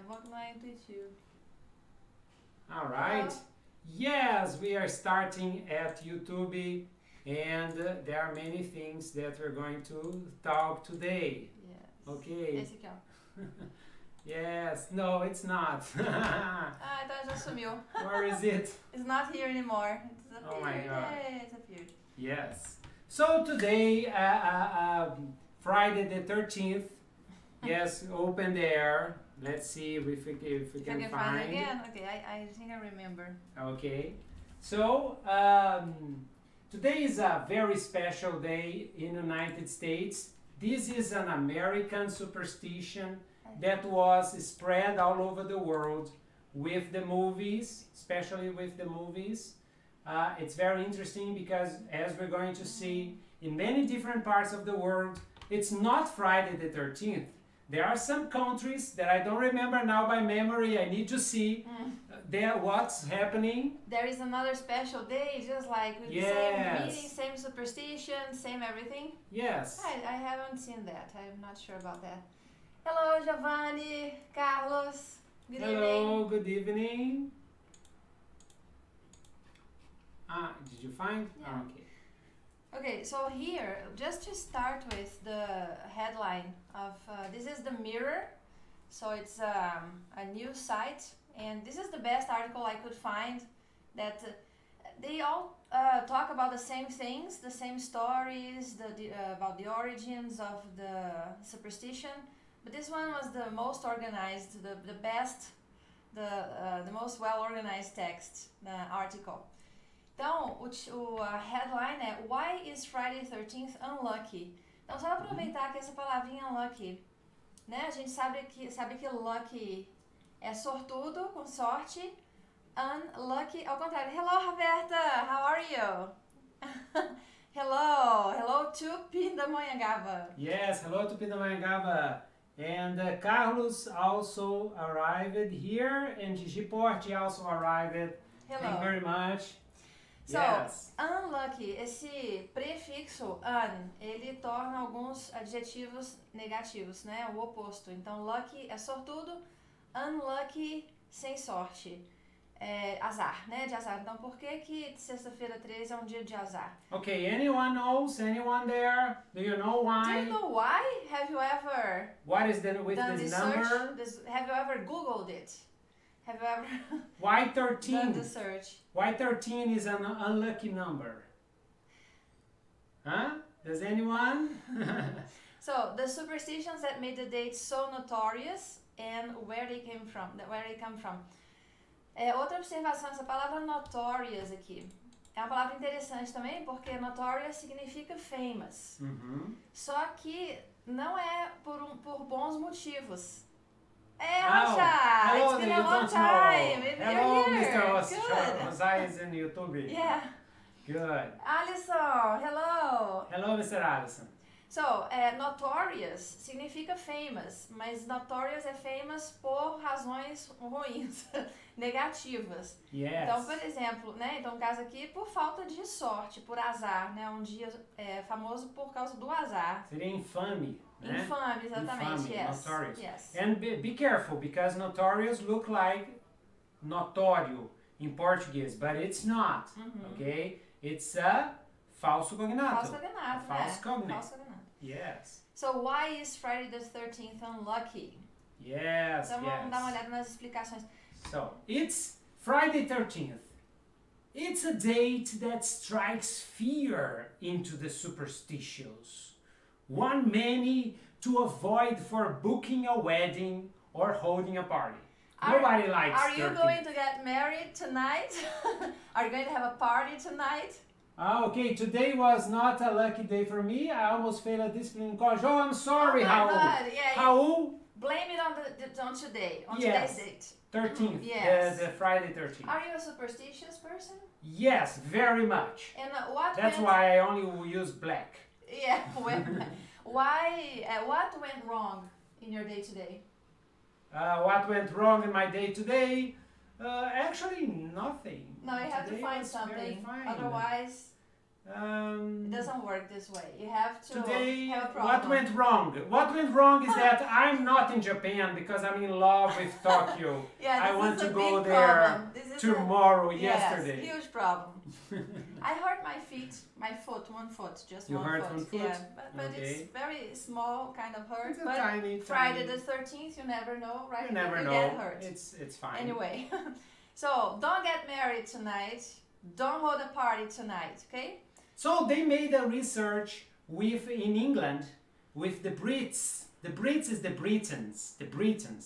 vou no intuitivo. All right. Yes, we are starting at YouTube, and there are many things that we're going to talk today. Yes. Okay. Esse aqui, ó. Yes. No, it's not. Ah, então já sumiu. Where is it? It's not here anymore. It's disappeared. Oh my God. Yay, it's disappeared. Yes. So today, Friday the 13th. Yes, open there. Let's see if we can find it again. Okay, I think I remember. Okay. So today is a very special day in the United States. This is an American superstition that was spread all over the world with the movies, especially with the movies. It's very interesting because, as we're going to see, in many different parts of the world, it's not Friday the 13th. There are some countries that I don't remember now by memory. I need to see what's happening. There is another special day, just like with the same meaning, same superstition, same everything. Yes. I haven't seen that. I'm not sure about that. Hello, Giovanni, Carlos. Good Hello, evening. good evening. Did you find? Yeah. Okay. Okay, so here, just to start with the headline of, this is the Mirror, so it's a news site, and this is the best article I could find that they all talk about the same things, the same stories, about the origins of the superstition, but this one was the most organized, the best, the most well-organized text, article. Então, a headline é Why is Friday the 13th unlucky? Então, só aproveitar que essa palavrinha unlucky, né? A gente sabe que lucky é sortudo, com sorte. Unlucky, ao contrário. Hello, Roberta! How are you? Hello to Pindamonhangaba. Yes, hello to Pindamonhangaba. And Carlos also arrived here, and Gigi Porte also arrived. Hello. Thank you very much. So, yes. Unlucky, esse prefixo un, ele torna alguns adjetivos negativos, né? O oposto. Então, lucky é sortudo, unlucky, sem sorte. É azar, né? De azar. Então, por que sexta-feira 13 é um dia de azar? Okay, anyone knows? Anyone there? Do you know why? Do you know why? Have you ever What is with done this the number? Search? Have you ever Googled it? Have you ever Why 13? done the search? Why 13 is an unlucky number? Huh? Does anyone? So, the superstitions that made the date so notorious and where they come from. Outra observação, essa palavra notorious aqui. É uma palavra interessante também, porque notorious significa famous. Só que não é por bons motivos. Hey, Rocha! It's been a long time. Maybe hello, you're here. Mr. Rocha is in YouTube. Yeah. Good. Alison, hello. Hello, Mr. Alison. So, notorious significa famous, mas notorious é famous por razões ruins, negativas. Yes. Então, por exemplo, né? Então, no caso aqui, por falta de sorte, por azar, né? Um dia famoso por causa do azar. Seria infame. Né? Infame, exatamente. Infame, yes. notorious. Yes. And be careful, because notorious look like notório in Portuguese, but it's not. Okay? It's a falso cognato. Falso cognato, False cognate. Falso cognato. Yes. So, why is Friday the 13th unlucky? Yes, Então, yes. vamos dar uma olhada nas explicações. So, it's Friday 13th. It's a date that strikes fear into the superstitious. One many to avoid for booking a wedding or holding a party. Nobody likes 13th. Are you going to get married tonight? Are you going to have a party tonight? Okay, today was not a lucky day for me. I almost failed a discipline in college. Oh, I'm sorry, Raul. Yeah, Raul? Blame it on today, on Yes. today's date. 13th, Yes. the Friday 13th. Are you a superstitious person? Yes, very much. And That's why I only use black. Yeah, what went wrong in your day today? What went wrong in my day today? Actually, nothing. No, you have to Today find was something. very fine. Otherwise, It doesn't work this way. You have to Today, have a problem. what went wrong? What went wrong is that I'm not in Japan because I'm in love with Tokyo. Yeah, I this want is to a go big there problem. This is tomorrow, yes, yesterday. huge problem. I hurt my foot, one foot, just You one hurt foot. one foot? Yeah, but Okay. it's very small kind of hurt. It's a but tiny, Friday tiny. the 13th, you never know, right? You never know. Get hurt. It's fine. Anyway, so don't get married tonight. Don't hold a party tonight, okay? So they made a research in England with the Brits. The Brits is the Britons,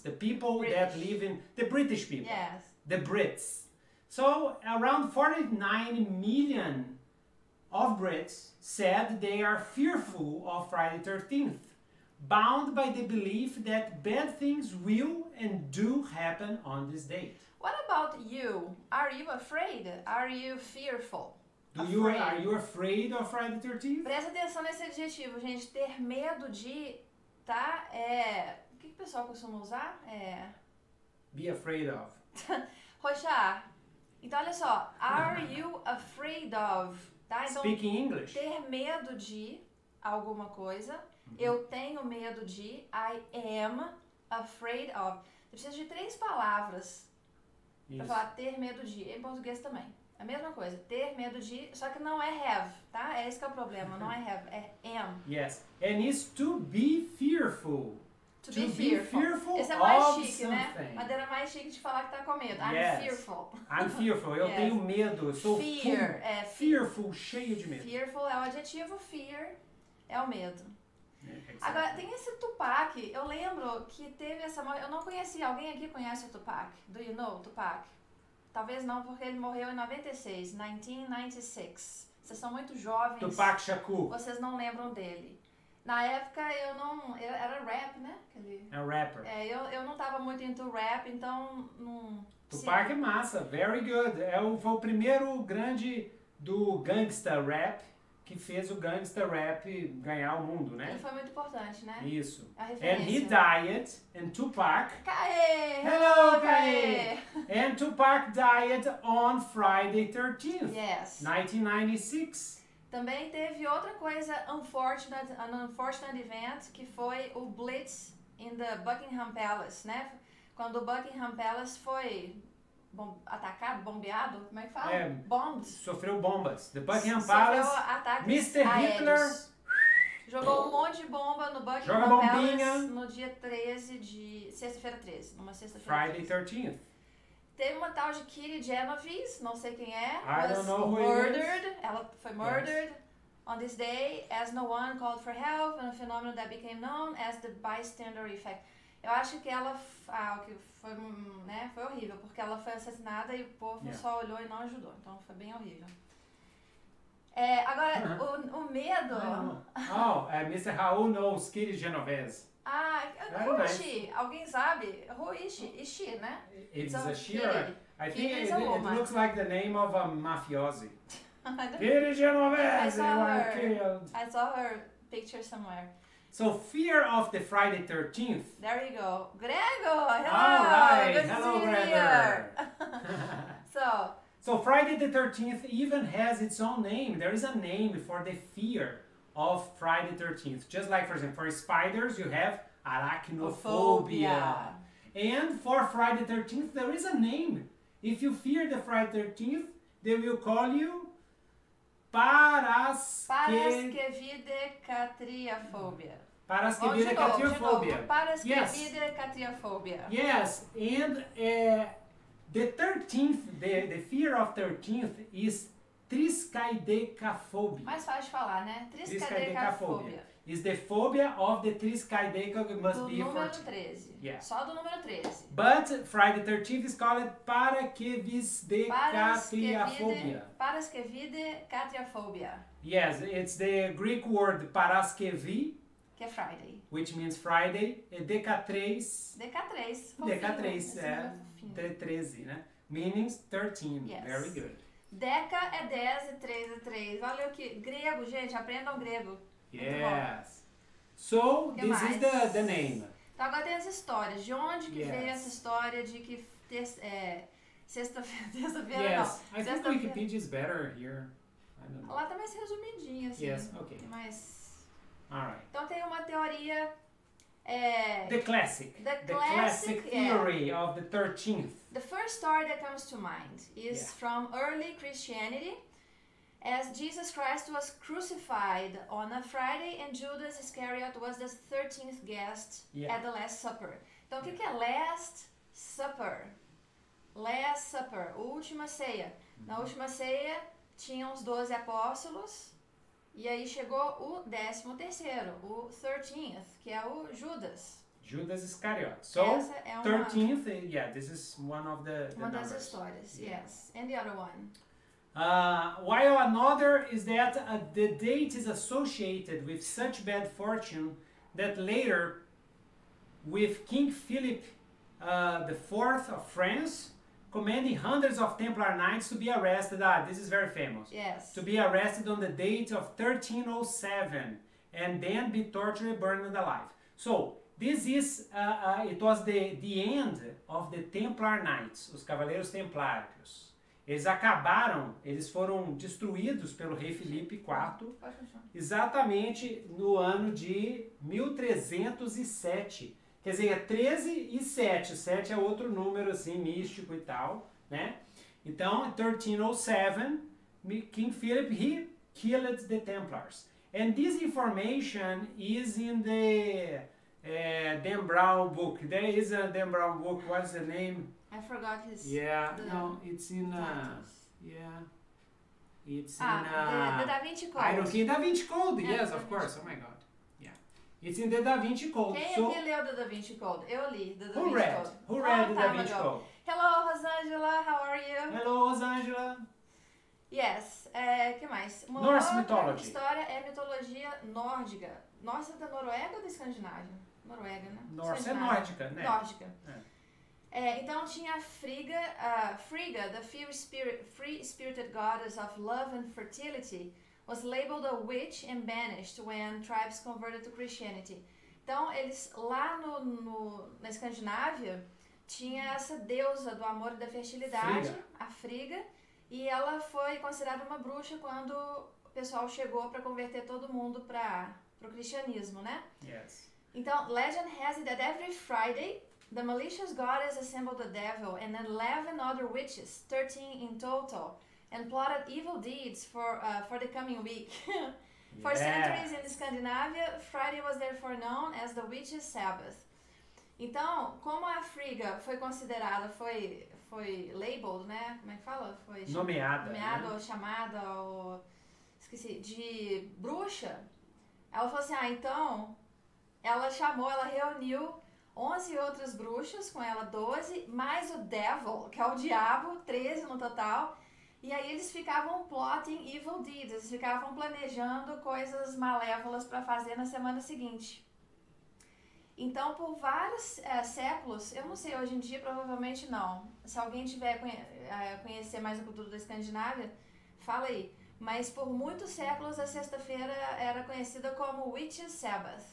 the people that live in, the British people, Yes. the Brits. So around 49 million of Brits said they are fearful of Friday 13th, bound by the belief that bad things will and do happen on this date. What about you? Are you afraid? Are you fearful? Are you afraid of Friday 13th? Presta atenção nesse adjetivo, gente. Ter medo de, tá? O que o pessoal costuma usar? Be afraid of. Rocha. Então, olha só. Are you afraid of? Tá? Então, Speaking English. ter medo de alguma coisa. Eu tenho medo de. I am afraid of. Eu preciso de 3 palavras para falar ter medo de. Em português também. A mesma coisa, ter medo de, só que não é have, tá? É esse que é o problema, não é have, é am. Yes, and it's to be fearful. To be fearful. Esse é mais chique, né? Maneira mais chique de falar que tá com medo. I'm fearful. I'm fearful, eu tenho medo, sou fear, fearful, cheio de medo. Fearful é o adjetivo, fear é o medo. Agora, tem esse Tupac, eu lembro que teve essa... Eu não conhecia, alguém aqui conhece o Tupac? Do you know Tupac? Talvez não, porque ele morreu em 96, 1996. Vocês são muito jovens. Tupac Shakur. Vocês não lembram dele. Na época eu não... Era rap, né? É um rapper. Eu não tava muito into rap, então não... Tupac é massa, very good. Foi o primeiro grande do gangsta rap que fez o gangsta rap ganhar o mundo, né? Ele foi muito importante, né? Isso. A referência. And he died, and Tupac... Caê! Hello, Caê! And Tupac died on Friday 13th, Yes. 1996. Também teve outra coisa an unfortunate event, que foi o Blitz in the Buckingham Palace, né? Quando o Buckingham Palace foi atacado, bombeado, como é que fala? Bombed. Sofreu bombas. The Buckingham Palace, ataques Mr. aéreos. Hitler... Jogou um monte de bomba no Buckingham Palace no dia 13 de... Sexta-feira 13, numa sexta-feira Friday 13th. Teve uma tal de Kitty Genovese, não sei quem é. I don't know who murdered. Ela foi murdered on this day as no one called for help, and a phenomenon that became known as the bystander effect. Eu acho que ela foi horrível, porque ela foi assassinada e o povo só olhou e não ajudou. Então foi bem horrível. Agora, o medo... Mr. Raul knows Kitty Genovese. Who is she? Alguém sabe? Who is she? Is she, né? It's so a she, I think it looks like the name of a mafiosi. Kitty Genovese, I saw her picture somewhere. So, fear of the Friday 13th. There you go. Grego, hello. All right. Good hello, to see you Gregor. here. So, Friday the 13th even has its own name. There is a name for the fear of Friday 13th. Just like, for example, for spiders, you have arachnophobia. And for Friday 13th, there is a name. If you fear the Friday 13th, they will call you Paraskevidecatriaphobia. Paraskevidecatriaphobia. Yes, and the 13th, the fear of 13th is triskaidekaphobia. Mais fácil de falar, né? Triskaidekaphobia. Is the phobia of the triskaideka must be do número 14. 13. Yeah. Só do número 13. But Friday 13th is called paraskevidecatriaphobia. Paraskevidecatriaphobia. Yes, it's the Greek word paraskevi, que é Friday. Which means Friday, e DK3. DK3. DK3, 13, né? Means 13. Yes. Very good. Deca é 10 e 3 é 3. Olha aqui, grego, gente, aprendam grego. Yes. So, this is the name. Então agora tem as histórias. De onde que veio essa história de que sexta-feira Yes, I think Wikipedia is better here. I I don't know. Lá tá mais resumidinho, assim. Yes, okay. Mas... Alright. Então tem uma teoria... The classic theory of the 13th. The first story that comes to mind is from early Christianity, as Jesus Christ was crucified on a Friday and Judas Iscariot was the 13th guest at the Last Supper. Então o que é Last Supper? Last Supper, última ceia. Na última ceia tinham os 12 apóstolos e aí chegou o 13º, o 13th, que é o Judas. Judas Iscariot. So, 13th, this is one of the uma numbers. das histórias, yes. And the other one? While another is that the date is associated with such bad fortune that later, with King Philip IV of France, commanding hundreds of Templar knights to be arrested. This is very famous. Yes. To be arrested on the date of 1307 and then be tortured and burned alive. So, this is, it was the end of the Templar Knights, os Cavaleiros Templários. Eles acabaram, eles foram destruídos pelo rei Filipe IV, exatamente no ano de 1307. Quer dizer, é 13 e 7. 7 é outro número assim, místico e tal, né? Então, em 1307, King Philip, he killed the Templars. And this information is in the Dan Brown book. There is a Dan Brown book. What's the name? I forgot his. Yeah, no, it's in. It's in. The Da Vinci Code. I don't think Da Vinci Code. Yes, of course. Oh my God. Yeah, it's in the Da Vinci Code. Quem so, aqui leu the Da Vinci Code? Eu li the Da who Vinci read? Code. Who read the Da Vinci Code? Hello, Rosângela. How are you? Hello, Rosângela. Yes. Que mais? Uma Norse outra mythology. história é mitologia nórdica. Nossa, da Noruega ou da Escandinávia? Noruega, né? Norse é nórdica, né? Nórdica. Então tinha a Frigga, the free-spirited goddess of love and fertility, was labeled a witch and banished when tribes converted to Christianity. Então eles lá na Escandinávia tinha essa deusa do amor e da fertilidade, a Frigga, e ela foi considerada uma bruxa quando o pessoal chegou para converter todo mundo para o cristianismo, né? Yes. Então, legend has it that every Friday, the malicious goddess assembled the devil and 11 other witches, 13 in total, and plotted evil deeds for the coming week. For centuries in Scandinavia, Friday was therefore known as the witches' Sabbath. Então, como a Frigga foi considerada, foi labeled, né? Como é que fala? Foi nomeada, né? Ou chamada, ou esqueci, de bruxa. Ela falou assim, então, ela reuniu 11 outras bruxas, com ela 12, mais o devil, que é o diabo, 13 no total. E aí eles ficavam plotting evil deeds, eles ficavam planejando coisas malévolas para fazer na semana seguinte. Então, por vários séculos, eu não sei, hoje em dia provavelmente não. Se alguém tiver conhecer mais a cultura da Escandinávia, fala aí. Mas por muitos séculos a sexta-feira era conhecida como Witches' Sabbath.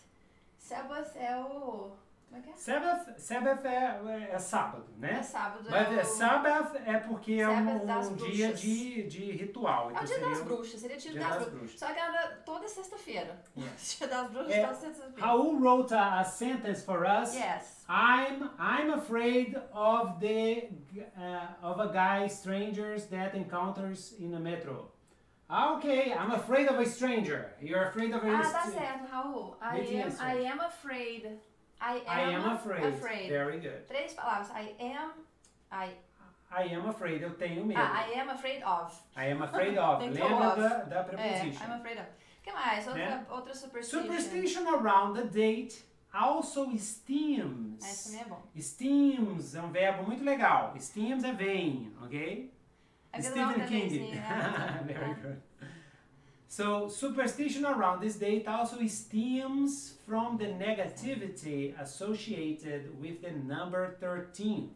Sabbath é o... Como é que é? Sabbath é sábado, né? É sábado. Mas Sabbath é porque é um dia de ritual. É o dia das bruxas, seria o dia das bruxas. Só que era toda sexta-feira. Yes. Dia das bruxas toda sexta-feira. Raul wrote a sentence for us. Yes. I'm afraid of a guy strangers that encounters in the metro. Okay, I'm afraid of a stranger. You're afraid of a tá certo, Raul. I am afraid. I am afraid. Very good. 3 palavras. I am afraid, eu tenho medo. I am afraid of. I am afraid of. Lembra da preposition. I'm afraid of. O que mais? Outra superstition. Superstition around the date also esteems. Isso também é bom. Esteems é um verbo muito legal. Esteems é vem, ok? Stephen King. Very good. So, superstition around this date also stems from the negativity associated with the number 13.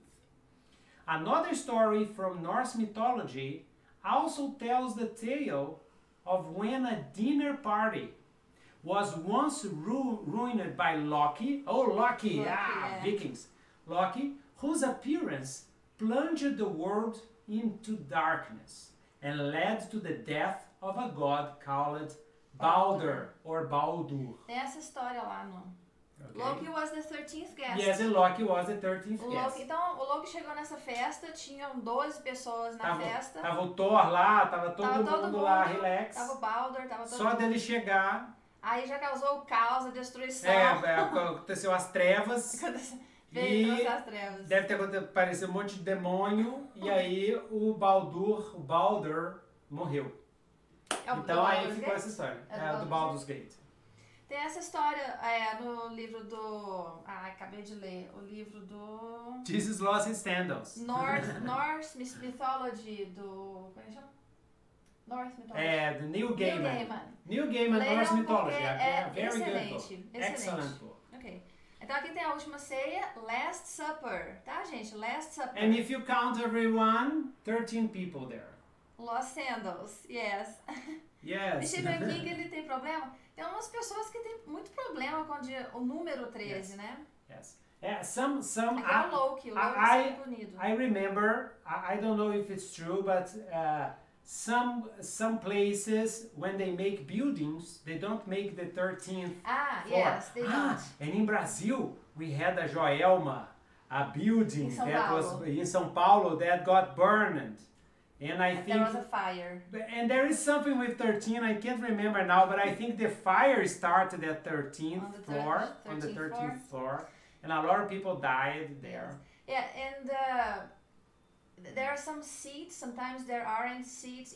Another story from Norse mythology also tells the tale of when a dinner party was once ruined by Loki. Oh, Loki, Vikings. Loki, whose appearance plunged the world into darkness and led to the death of a god called Baldur or Baldur. Tem essa história lá no... Okay. Loki was the 13th guest. Yes, and Loki was the 13th O guest. Loki, então, o Loki chegou nessa festa, tinham 12 pessoas na festa. Tava o Thor lá, tava todo mundo lá, relax. Tava o Baldur, tava todo Só mundo. dele chegar... Aí já causou o caos, a destruição. Aconteceu as trevas. Veio as trevas. Deve ter aparecido um monte de demônio. E aí o Baldur morreu. Então aí ficou essa história. Do Baldur's Gate. Tem essa história no livro do... acabei de ler. O livro do... Jesus Lost His Sandals. Norse Mythology do... Como é que chama? Norse Mythology. The Neil Gaiman. Neil Gaiman, Norse Mythology. Very good book. Excellent book. Ok. Então aqui tem a última ceia, Last Supper. Tá, gente? Last Supper. And if you count everyone, 13 people there. Lost Sandals, yes. Yes. Stephen King, ele tem problema? Tem umas pessoas que tem muito problema com o número 13, né? Yes. Some é o Loki é bonito. I remember, I don't know if it's true, but some places, when they make buildings, they don't make the 13th floor. Yes, they don't. And in Brazil, we had a Joelma, a building was in São Paulo that got burned. And I think there was a fire. And there is something with 13, I can't remember now, but I think the fire started at 13th floor, on the 13th floor. And a lot of people died there. Yes. Yeah, and there are some seats, sometimes there aren't seats.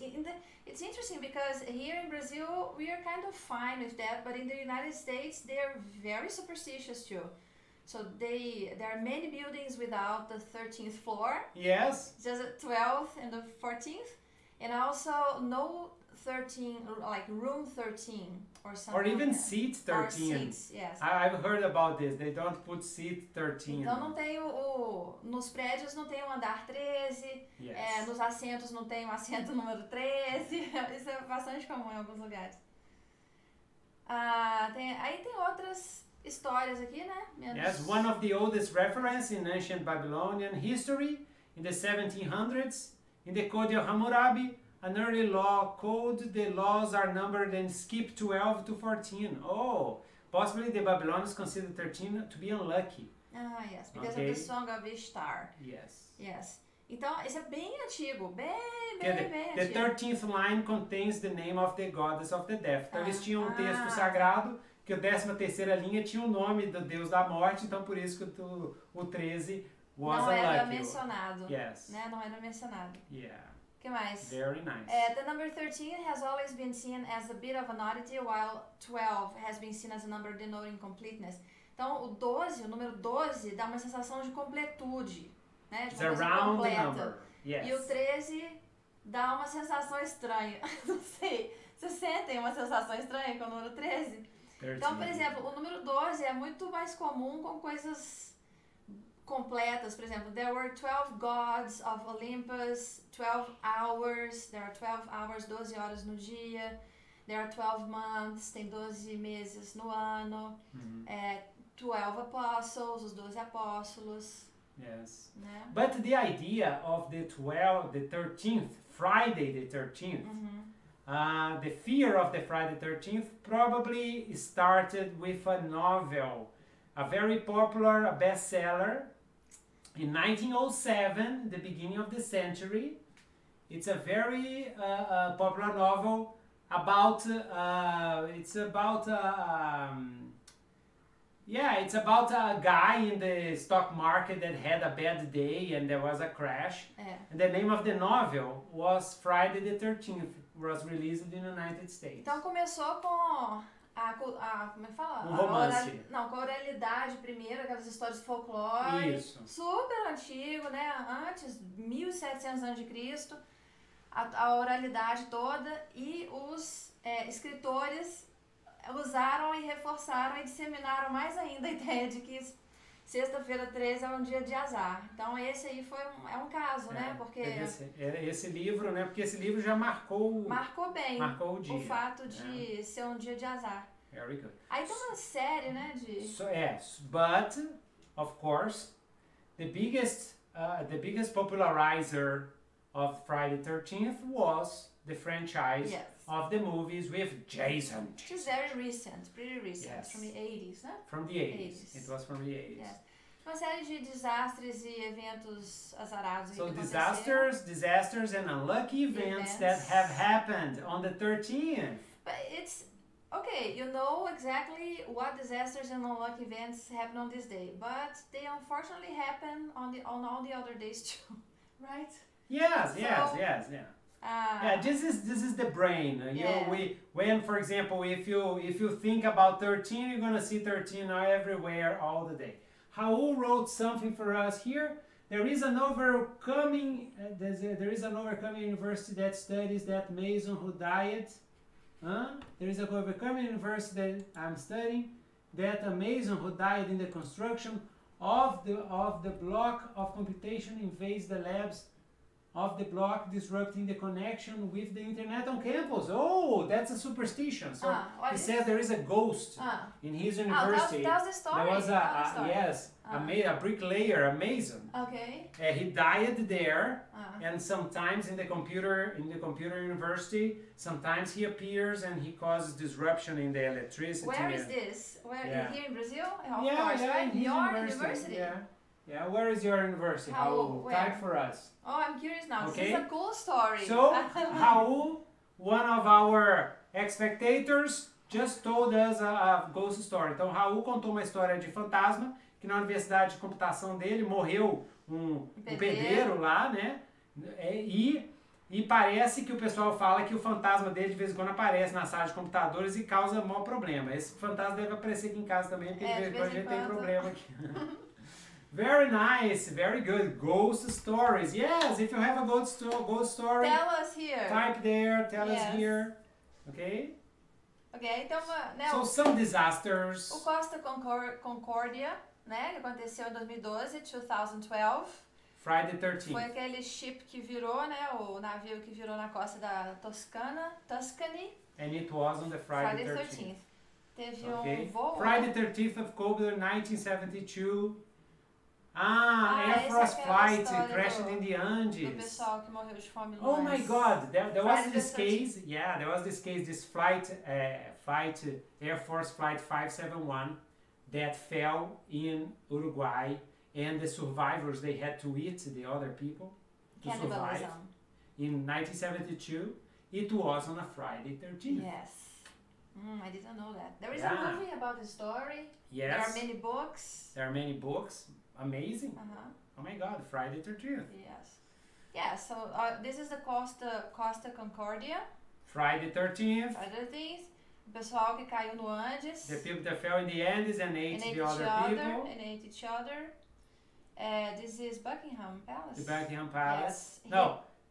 It's interesting because here in Brazil, we are kind of fine with that, but in the United States, they're very superstitious too. So there are many buildings without the 13th floor. Yes. Just the 12th and the 14th. And also no 13, like room 13 or something. Or even seat 13. Or seats, yes. I've heard about this. They don't put seat 13. Então não tem nos prédios não tem o andar 13. Yes. Nos assentos não tem o assento número 13. Isso é bastante comum em alguns lugares. Aí tem outras histórias aqui, né? Yes, one of the oldest reference in ancient Babylonian history, in the 1700s, in the Code of Hammurabi, an early law code, the laws are numbered and skip 12 to 14. Oh, possibly the Babylonians considered 13 to be unlucky. Yes, because of the Song of Ishtar. Yes. Então, esse é bem antigo, bem The antigo. 13th line contains the name of the goddess of the death. Então eles tinham um texto sagrado que a 13ª linha tinha o nome do deus da morte, então por isso que o 13 was não unlucky. era mencionado. Yes. Né? Não era mencionado. Yeah. O que mais? Very nice. The number 13 has always been seen as a bit of an oddity, while 12 has been seen as a number denoting completeness. Então o número 12 dá uma sensação de completude, né? De It's a round number. Yes. E o 13 dá uma sensação estranha. Não sei. Vocês sentem uma sensação estranha com o número 13? Então, por exemplo, o número 12 é muito mais comum com coisas completas. Por exemplo, there were 12 gods of Olympus, 12 hours, there are 12 hours, 12 horas no dia. There are 12 months, tem 12 meses no ano. 12 apostles, os 12 apóstolos. Yes. Né? But the idea of the 13th, Friday the 13th, the fear of the Friday the 13th probably started with a novel, a very popular bestseller in 1907, the beginning of the century. It's a very popular novel about it's about a guy in the stock market that had a bad day and there was a crash. And the name of the novel was Friday the 13th. Was released in the United States. Então começou com como é que fala? Um romance. Com a oralidade primeiro, aquelas histórias de folclore. Isso. Super antigo, né? Antes, 1700 anos de Cristo. A oralidade toda e os escritores usaram e reforçaram e disseminaram mais ainda a ideia de que Sexta-feira 13 é um dia de azar. Então esse aí é um caso, né? Porque esse livro, né? Porque esse livro já marcou bem o dia. O fato de ser um dia de azar. Very good. Aí tem uma série, né? But of course, the biggest popularizer of Friday 13th was the franchise of the movies with Jason. Which is very recent, pretty recent, Yes. from the 80s, né? From the 80s. 80s. It was from the 80s. Yes. Uma série de desastres e eventos azarados. So que aconteceram. disasters and unlucky events that have happened on the 13th. But it's okay, you know exactly what disasters and unlucky events happen on this day, but they unfortunately happen on all the other days too, right? Yes, So, yes. Yeah, this is the brain. You know, when, for example, if you think about 13, you're gonna see 13 everywhere all the day. Raul wrote something for us here. There is an overcoming university that studies that Mason who died. There is an overcoming university that I'm studying that a Mason who died in the construction of the block of computation invades the labs of the block, disrupting the connection with the internet on campus. Oh, that's a superstition. So he says there is a ghost in his university. Tells the story. There was a bricklayer, a mason. Okay. He died there, and sometimes in the computer university, sometimes he appears and he causes disruption in the electricity. Where is this? Here in Brazil? Of course, right? in his Your university. Yeah, where is your university? Raul, type for us. Oh, I'm curious now. Okay. This is a cool story. So, Raul, one of our spectators, just told us a ghost story. Então, Raul contou uma história de fantasma, que na universidade de computação dele morreu um pedreiro lá, né? E parece que o pessoal fala que o fantasma dele de vez em quando aparece na sala de computadores e causa maior problema. Esse fantasma deve aparecer aqui em casa também, porque de vez em quando a gente tem problema aqui. Very nice, very good. Ghost stories. Yes, if you have a ghost story, tell us here. Type there, tell us here. Okay? Ok, então, né, so some disasters. O Costa Concordia, né, que aconteceu em 2012, 2012. Friday the 13th. Foi aquele ship que virou, né, o navio que virou na costa da Tuscany. And it was on the Friday 13th. Teve um voo. Friday 13th of October 1972. Air Force flight crashed in the Andes. Do pessoal que morreu de fome no Oh my God! There was this case. Yeah, there was this case. This flight, Air Force Flight 571, that fell in Uruguay, and the survivors they had to eat the other people to survive. In 1972, it was on a Friday 13th. Yes. I didn't know that. There is a movie about the story. Yes. There are many books. There are many books. Amazing. Oh my God, Friday 13th. Yes. Yeah, so this is the Costa Concordia. Friday 13th. Friday 13th. O pessoal que caiu no Andes. The people that fell in the Andes and ate the other people. And ate each other. This is Buckingham Palace. The Buckingham Palace.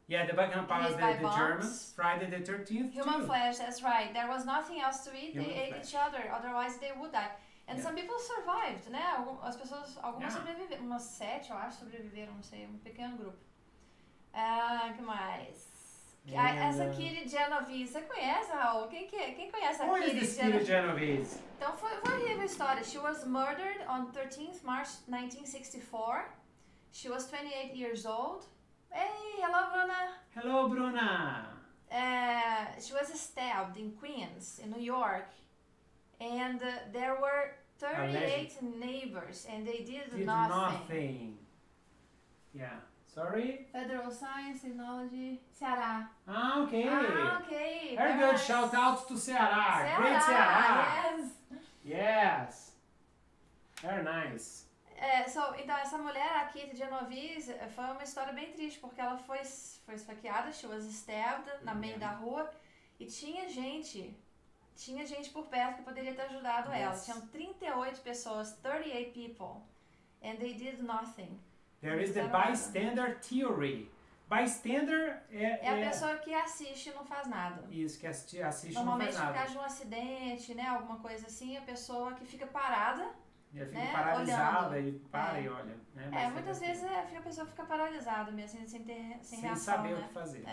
Yes. The Buckingham Palace, the Germans. Friday the 13th. Human flesh, that's right. There was nothing else to eat. They ate each other, otherwise they would die. And some people survived, né? As pessoas, algumas sobreviveram, umas 7, eu acho, sobreviveram, não sei, um pequeno grupo. Que mais? Essa Kitty Genovese, você conhece, Raul? Quem conhece a Kitty Genovese? Então foi horrível a história. She was murdered on 13th March 1964. She was 28 years old. Hey, hello, Bruna. Hello, Bruna. She was stabbed in Queens, in New York. And there were 38 neighbors, and they did nothing. Yeah. Sorry? Federal Science, Technology, Ceará. Okay. Very good. Shout out to Ceará. Great Ceará. Yes. Very nice. Então, essa mulher, a Kitty Genovese, foi uma história bem triste, porque ela foi esfaqueada, she was stabbed, na meio da rua, e tinha gente por perto que poderia ter ajudado ela. Tinham 38 pessoas, 38 people, and they did nothing. There is the bystander theory. Bystander é a pessoa que assiste e não faz nada. Isso, que assiste e não faz nada. Normalmente, por causa de um acidente, né, alguma coisa assim, a pessoa que fica parada, fica paralisada e para e olha. Né? Muitas vezes a pessoa fica paralisada mesmo, sem reação, sem saber o que fazer.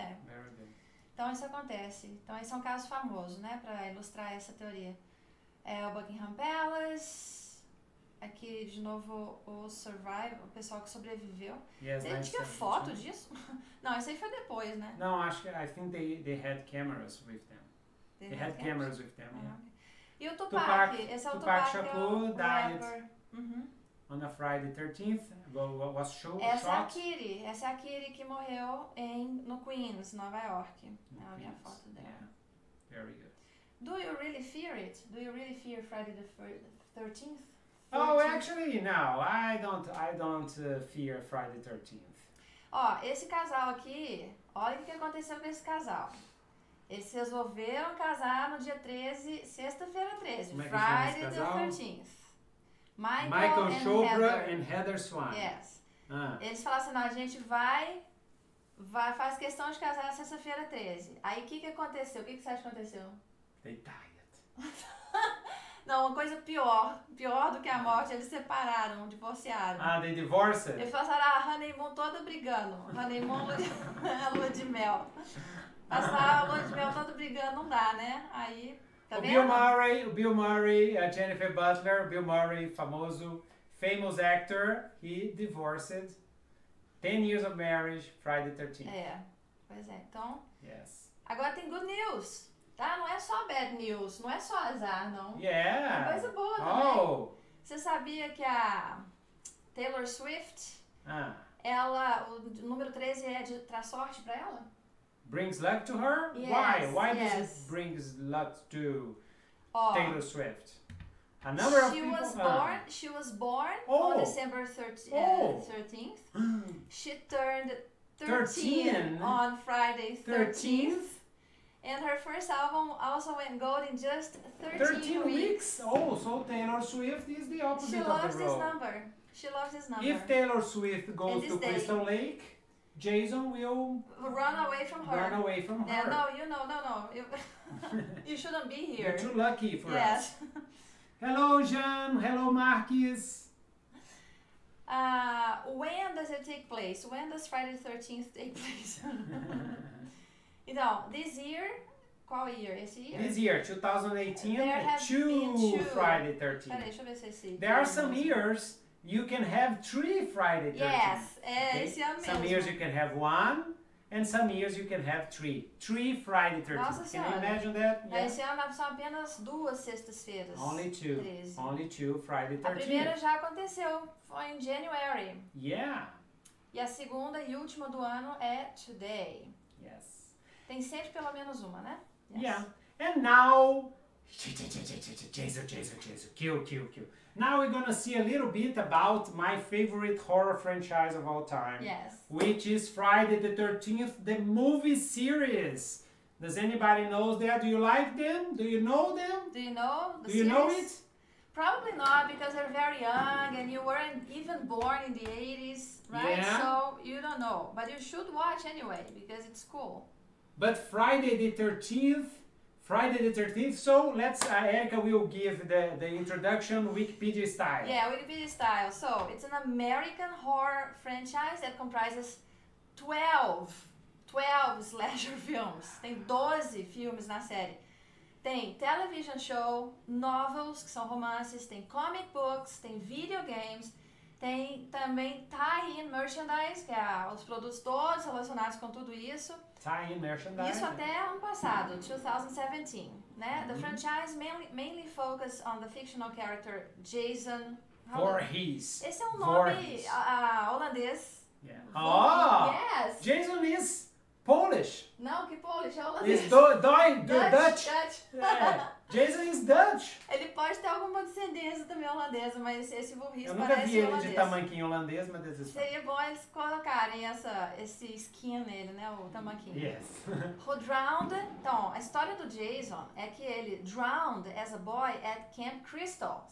Então isso acontece. Então esse é um caso famoso, né, para ilustrar essa teoria. O Buckingham Palace, aqui de novo o pessoal que sobreviveu. Tem tinha foto disso? Não, isso aí foi depois, né? Não, acho que I think they had cameras with them. They had cameras with them. Yeah. E o Tupac? Esse é o Tupac Shakur died Uhum. on a Friday 13th. Was shot. Essa é a Kiri que morreu no Queens, Nova York. É a minha foto dela. Yeah. Very good. Do you really fear it? Do you really fear Friday the 13th? Oh, actually, no. I don't fear Friday 13th. Ó, esse casal aqui, olha o que aconteceu com esse casal. Eles resolveram casar no dia 13, sexta-feira 13, Friday the 13th. Michael Chopra and Heather Swan. Yes. Eles falaram assim, não, a gente faz questão de casar na sexta-feira 13. Aí o que aconteceu? O que você acha que aconteceu? They died. Não, uma coisa pior do que a morte, eles separaram, divorciaram. They divorced? Eles passaram a honeymoon toda brigando. Honeymoon, lua de mel. Passar a lua de mel toda brigando não dá, né? Aí, tá vendo? O Bill Murray, a Jennifer Butler, Bill Murray, famous actor, he divorced. 10 years of marriage, Friday 13th. Pois é. Então, yes. Agora tem good news, tá? Não é só bad news, não é só azar, não. Yeah. É coisa boa também. Você sabia que a Taylor Swift, o número 13 traz sorte pra ela? Brings luck to her? Yes, Why does it brings luck to Taylor Swift? A number of people... She was born on December 13th. She turned 13 on Friday 13th. And her first album also went gold in just 13 weeks. Oh, so Taylor Swift is the opposite of the road. She loves this number. If Taylor Swift goes to Crystal Lake, Jason will run away from her. Yeah, no. You shouldn't be here. You're too lucky for us. Hello, Jean. Hello, Marquis. When does it take place? When does Friday the 13th take place? Então, this year, qual year? Esse year? This year, 2018, there have been two Friday 13th. Peraí, deixa eu ver se esse... There are some years you can have 3 Friday 13th. Yes, esse ano mesmo. Some years you can have 1, and some years you can have 3. 3 Friday 13th. Nossa Can you imagine that? Yeah. Esse ano são apenas 2 sextas-feiras. Only 2. 13. Only 2 Friday 13th. A primeira já aconteceu, foi em January. Yeah. E a segunda e última do ano é today. Yes. Tem sempre pelo menos uma, né? Yes. Yeah. And now... Jason. Kill. Now we're gonna see a little bit about my favorite horror franchise of all time. Yes. Which is Friday the 13th, the movie series. Does anybody know that? Do you like them? Do you know them? Do you know the series? Do you know it? Probably not, because they're very young and you weren't even born in the 80s, right? Yeah. So you don't know. But you should watch anyway, because it's cool. But Friday the 13th, so let's, Érika will give the introduction Wikipedia style. Yeah, Wikipedia style. So, it's an American horror franchise that comprises 12 slasher films. Tem 12 filmes na série. Tem television show, novels, que são romances, tem comic books, tem videogames, tem também tie-in merchandise, que é os produtos todos relacionados com tudo isso. Tie-in merchandise. Isso até ano passado, 2017, né? The franchise mainly focused on the fictional character Jason Voorhees. Esse é um nome holandês. Yeah. Yes. Jason is Polish. Não, que Polish, é holandês. Is Dutch. Yeah. Jason is Dutch. Ele pode ter alguma descendência também holandesa, mas esse Voorhees parece holandês. Eu nunca vi ele de tamanquinho holandês, mas this is Seria bom eles colocarem esse skin nele, né, o tamanquinho. Yes. Who drowned? Então, a história do Jason é que ele drowned as a boy at Camp Crystal.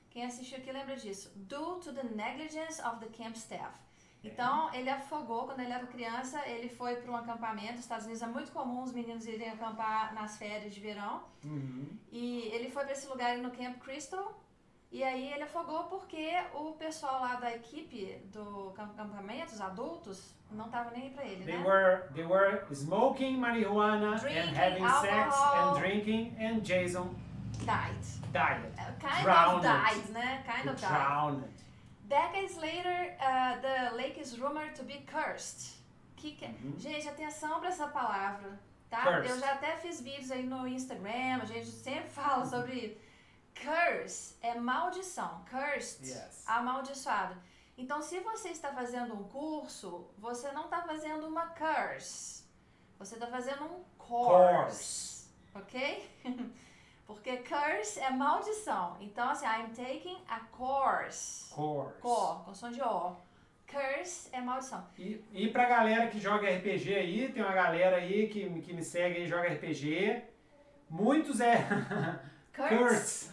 Quem assistiu aqui lembra disso. Due to the negligence of the camp staff. Então, ele afogou quando ele era criança, ele foi para um acampamento. Nos Estados Unidos é muito comum os meninos irem acampar nas férias de verão. E ele foi para esse lugar no Camp Crystal. E aí ele afogou porque o pessoal lá da equipe do acampamento, os adultos, não estavam nem aí para ele, They né? were smoking marijuana Drinking, and having sex alcohol. and drinking, and Jason Died. Drowned. Died, né? Kind of died. Drowned. Decades later, the lake is rumored to be cursed. Gente, atenção para essa palavra, tá? Cursed. Eu já até fiz vídeos aí no Instagram, a gente sempre fala sobre curse, é maldição. Cursed, Yes. amaldiçoado. Então, se você está fazendo um curso, você não está fazendo uma curse. Você está fazendo um course. Ok? Porque curse é maldição. Então, assim, I'm taking a course. Course. Com som de O. Curse é maldição. E pra galera que joga RPG aí, tem uma galera aí que me segue e joga RPG. Muitos é... Curse.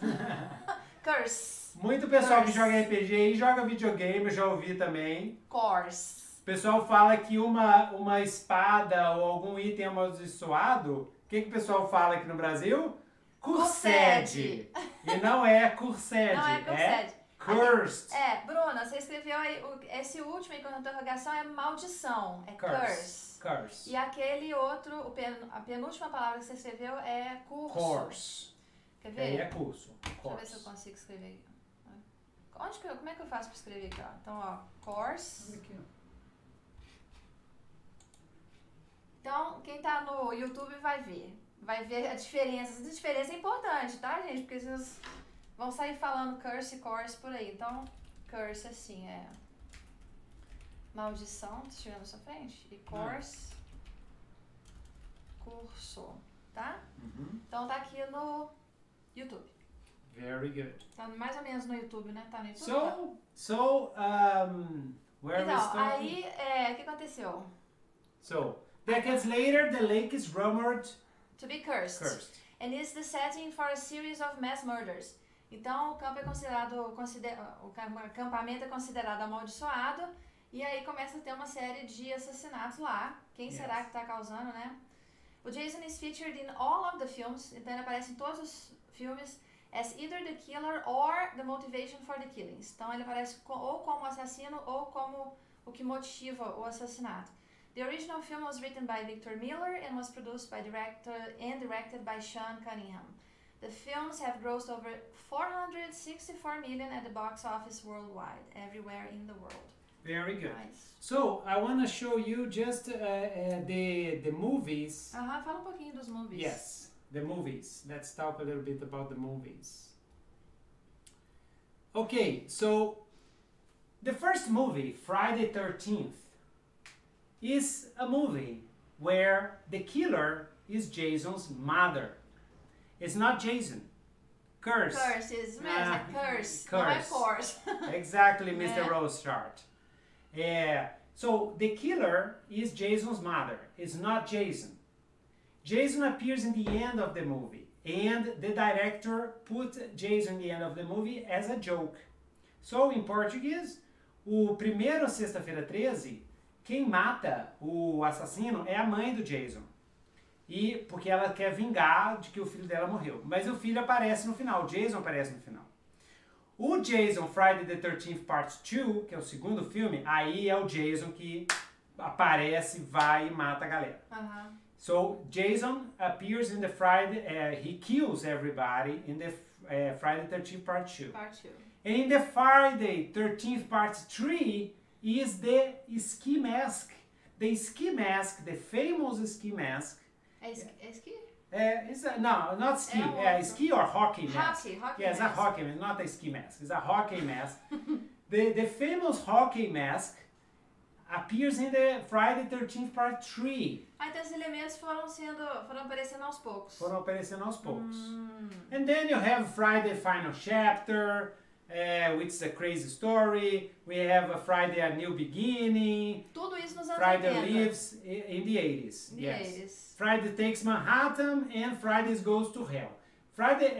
Curse. Muito pessoal Curse. que joga RPG aí joga videogame, eu já ouvi também. Course. O pessoal fala que uma espada ou algum item amaldiçoado, o que o pessoal fala aqui no Brasil? Cursed. E não é cursed. Não é cursed. Cursed. Bruna, você escreveu aí, esse último aí com a interrogação é maldição, é curse. Curse. E aquele outro, a penúltima palavra que você escreveu é curso. Course. Quer ver? Aí é curso. Deixa eu ver se eu consigo escrever aqui. Como é que eu faço para escrever aqui, ó? Então, ó, course. Aqui, ó. Então, quem tá no YouTube vai ver a diferença. Essa diferença é importante, tá, gente? Porque vocês vão sair falando curse e course por aí. Então, curse assim, é maldição, tá chegando na sua frente? E course, curso, tá? Então tá aqui no YouTube. Very good. Tá mais ou menos no YouTube, né? Tá no YouTube. Where we Então, start? aí, o que aconteceu? So, decades later, the lake is rumored To be cursed. And is the setting for a series of mass murders. Então, o campo é o acampamento é considerado amaldiçoado, e aí começa a ter uma série de assassinatos lá. Quem será que está causando, né? O Jason is featured in all of the films, então ele aparece em todos os filmes as either the killer or the motivation for the killings. Então, ele aparece ou como assassino ou como o que motiva o assassinato. The original film was written by Victor Miller and was produced by directed by Sean Cunningham. The films have grossed over $464 million at the box office worldwide, everywhere in the world. Very good. Nice. So, I want to show you just the movies. Fala um pouquinho dos movies. Yes, the movies. Let's talk a little bit about the movies. Okay, so the first movie, Friday the 13th, is a movie where the killer is Jason's mother. It's not Jason. Curse. Curse is curse. Curse. Não é course. Exactly, Mr. Rosechart. So the killer is Jason's mother. It's not Jason. Jason appears in the end of the movie, and the director put Jason in the end of the movie as a joke. So, in Portuguese, o primeiro Sexta-feira 13, quem mata o assassino é a mãe do Jason. E porque ela quer vingar de que o filho dela morreu. Mas o filho aparece no final, o Jason aparece no final. O Jason, Friday the 13th Part 2, que é o segundo filme, aí é o Jason que aparece, vai e mata a galera. So, Jason appears in the Friday, he kills everybody in the Friday the 13th Part 2. And in the Friday 13th Part 3 is the ski mask. The ski mask, the famous ski mask. É ski? No, not ski. Ski or hockey mask. Hockey Yes, mask. a hockey mask, not a ski mask. It's a hockey mask. The famous hockey mask appears in the Friday 13th Part 3. Então esses elementos foram aparecendo aos poucos. And then you have Friday Final Chapter, which is a crazy story. We have a Friday A New Beginning. Tudo isso nos anos Friday 80. Lives in the 80s. In the Yes. 80s. Friday Takes Manhattan and Friday Goes to Hell. Friday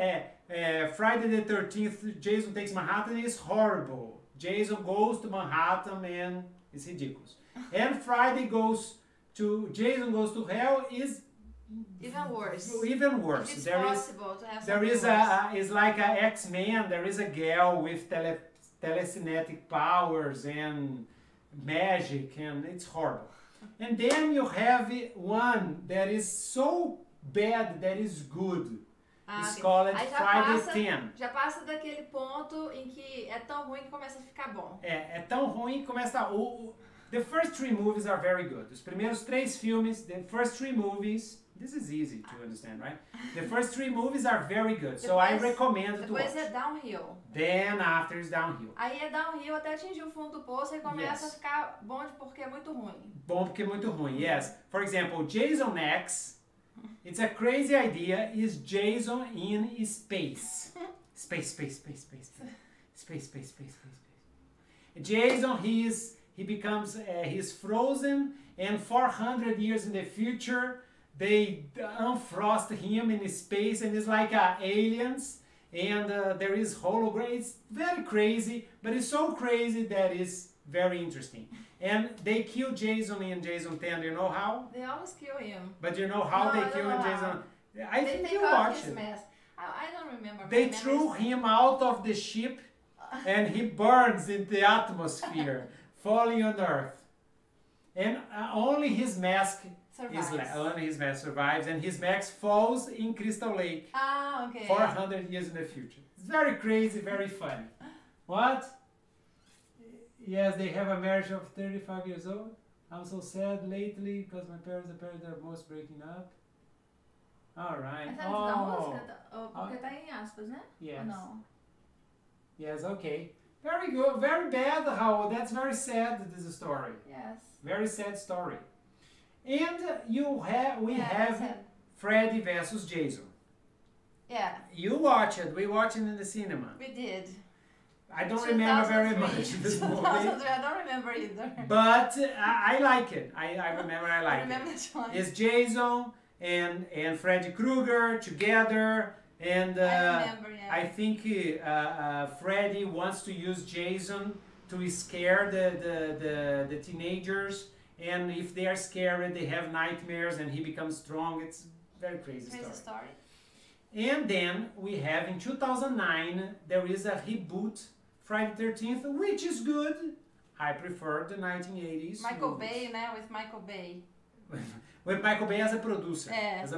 the 13th, Jason Takes Manhattan is horrible. Jason goes to Manhattan and it's ridiculous. And Jason Goes to Hell is even worse. Even worse. It's There possible to have is something worse. it's like a X-Men. There is a girl with telekinetic powers and magic, and it's horrible. And then you have one that is so bad that is good. It's called Friday 10. Já passa daquele ponto em que é tão ruim que começa a ficar bom. É tão ruim que começa a... The first three movies are very good. Os primeiros três filmes, the first three movies This is easy to understand, right? The first 3 movies are very good, so I recommend to watch. Depois é downhill. Then after is downhill. Aí é downhill até atingir o fundo do poço e começa a ficar bom porque é muito ruim. Bom porque é muito ruim, yes. For example, Jason X, it's a crazy idea, is Jason in space. Space. Jason, he becomes, he's frozen, and 400 years in the future, they unfrost him in space, and it's like aliens, and there is hologram. It's very crazy, but it's so crazy that it's very interesting. And they kill Jason in Jason 10. Do you know how? They always kill him. But you know how they kill Jason? I think you watch it. I don't remember. They threw him out of the ship, and he burns in the atmosphere, falling on Earth. And only his mask survives, and his mask falls in Crystal Lake. Ah, okay. 400 years in the future. It's very crazy, very funny. What? Yes, they have a marriage of 35 years old. I'm so sad lately because my parents are most breaking up. All right. Porque tá em aspas, né? Yes. Não. Yes, okay. Very good. Very bad, Raul. That's very sad, this story. Yes. Very sad story. And we have Freddy versus Jason. Yeah. You watch it. We watched it in the cinema. We did. I don't remember very much this movie. 2003, I don't remember either. But I like it. I remember I like remember it. the choice. It's Jason and Freddy Krueger together. And I remember, yeah. I think Freddy wants to use Jason to scare the teenagers. And if they are scared, they have nightmares and he becomes strong. It's a very crazy story. And then we have in 2009, there is a reboot, Friday the 13th, which is good. I prefer the 1980s. Michael Bay, né? With Michael Bay. With Michael Bay as a producer. Yes.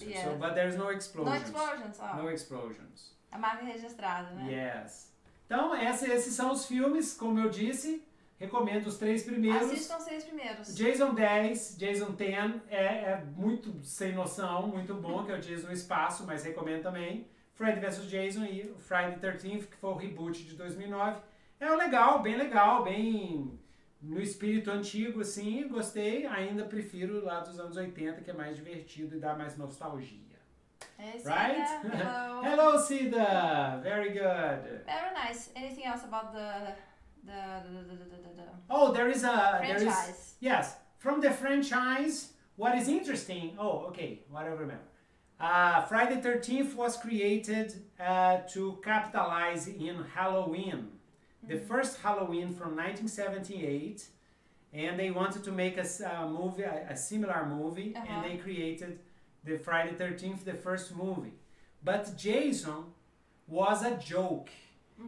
Yeah. So, but there's no explosions. No explosions. Oh. No explosions. A marca registrada, né? Yes. Então, esses são os filmes, como eu disse. Recomendo os 3 primeiros. Assistam os 6 primeiros. Jason 10, Jason 10 é muito sem noção, muito bom, que é o Jason no espaço, mas recomendo também. Freddy vs Jason e Friday the 13th, que foi o reboot de 2009. É legal, bem no espírito antigo, assim, gostei. Ainda prefiro lá dos anos 80, que é mais divertido e dá mais nostalgia. Hey, right? Hello. Hello, Cida. Very good. Very nice. Anything else about the Oh, there is franchise? Yes, from the franchise. What is interesting? Oh, okay. What I remember. Friday the 13th was created to capitalize in Halloween. The first Halloween from 1978, and they wanted to make a movie, a similar movie, and they created the Friday the 13th, the first movie. But Jason was a joke.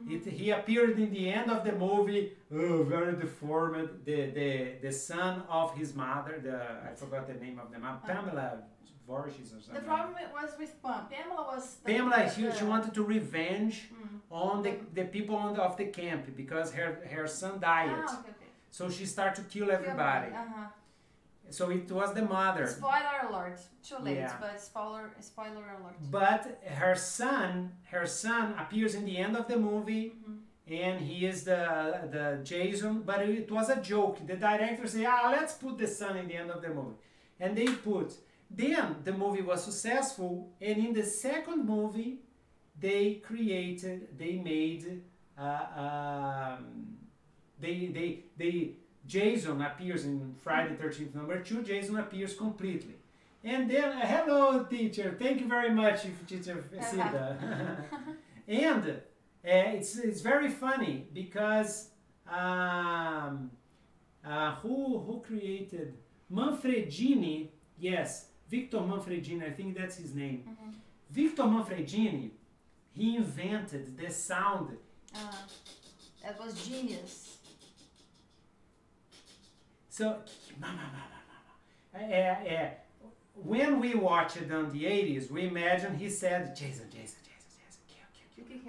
He appeared in the end of the movie, very deformed. The son of his mother, I forgot the name of the mom, Pamela Voorhees or something. The problem was with Pamela was... Pamela, she wanted to revenge on the people of the camp because her son died. Okay. So she started to kill everybody. So it was the mother. Spoiler alert. Too late, but spoiler alert. But her son appears in the end of the movie, and he is the Jason, but it was a joke. The director said, let's put the son in the end of the movie. And they put. Then the movie was successful, and in the second movie, they Jason appears in Friday the 13th number 2, Jason appears completely. And then, hello teacher, thank you very much, teacher Cida. And it's very funny because who created Manfredini? Yes, Victor Manfredini, I think that's his name. Victor Manfredini, he invented the sound. That was genius. So, when we watched it in the 80s, we imagine he said, Jason, kill.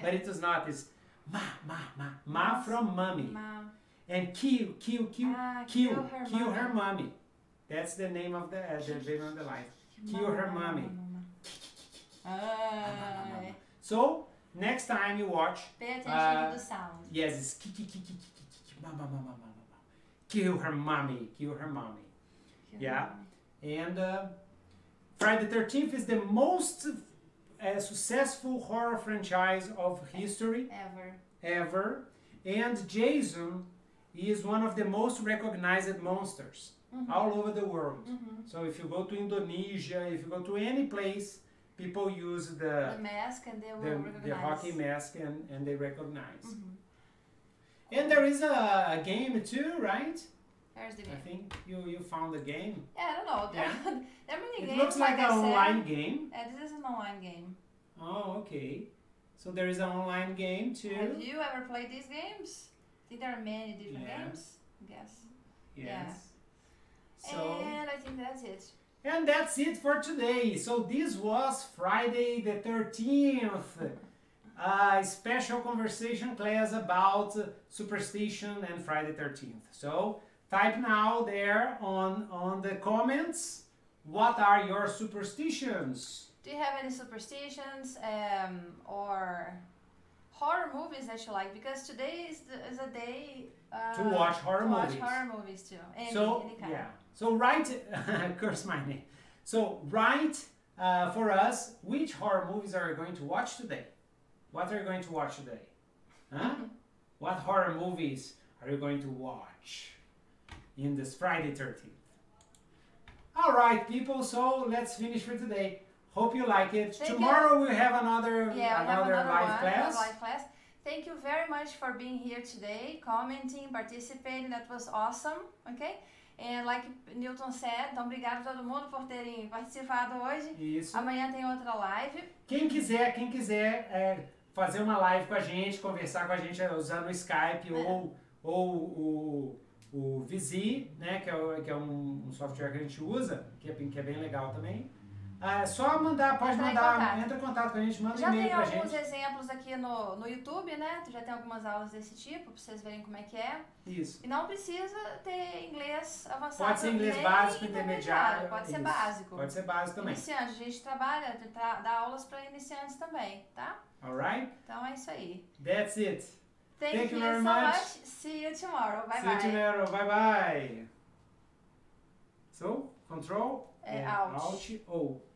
But it was not. It's ma from mommy. Ma. And kill her mommy. That's the name of the name of the line. Kill her mommy. Ah, So, next time you watch, pay attention to the sound. yes, it's kill her mommy, kill her mommy. Yeah. And Friday the 13th is the most successful horror franchise of history ever. And Jason is one of the most recognized monsters all over the world. So if you go to Indonesia, if you go to any place, people use the mask and they will recognize. The hockey mask and they recognize. And there is a game too, right? There's the game. I think you found the game. Yeah, I don't know. There are many games. It looks like an online game. Yeah, this is an online game. Oh, okay. So there is an online game too. Have you ever played these games? I think there are many different games. I guess. Yes. Yeah. So, and I think that's it. And that's it for today. So this was Friday the 13th. A special conversation class about superstition and Friday 13th. So type now there on the comments, what are your superstitions? Do you have any superstitions or horror movies that you like? Because today is a day to watch horror movies. Watch horror movies too. Any kind. Yeah. So write, curse my name. So write for us, which horror movies are you going to watch today? What are you going to watch today? Huh? What horror movies are you going to watch in this Friday 13th? All right, people, so let's finish for today. Hope you like it. Tomorrow we'll have another live class. Thank you very much for being here today, commenting, participating. That was awesome, okay? And like Newton said, então obrigado a todo mundo por terem participado hoje. Isso. Amanhã tem outra live. Quem quiser fazer uma live com a gente, conversar com a gente usando o Skype ou o Visite, né, que é um software que a gente usa, que é bem legal também. É só mandar, entra em contato com a gente, manda um e-mail pra gente. Já tem alguns exemplos aqui no YouTube, né? Já tem algumas aulas desse tipo, pra vocês verem como é que é. Isso. E não precisa ter inglês avançado. Pode ser inglês básico, intermediário. Pode ser básico. Pode ser básico também. Iniciante, a gente trabalha, dá aulas para iniciantes também, tá? Alright? Então é isso aí. That's it. Thank you very much. See you tomorrow. Bye bye. See you tomorrow. Bye bye. So, control, Alt. O.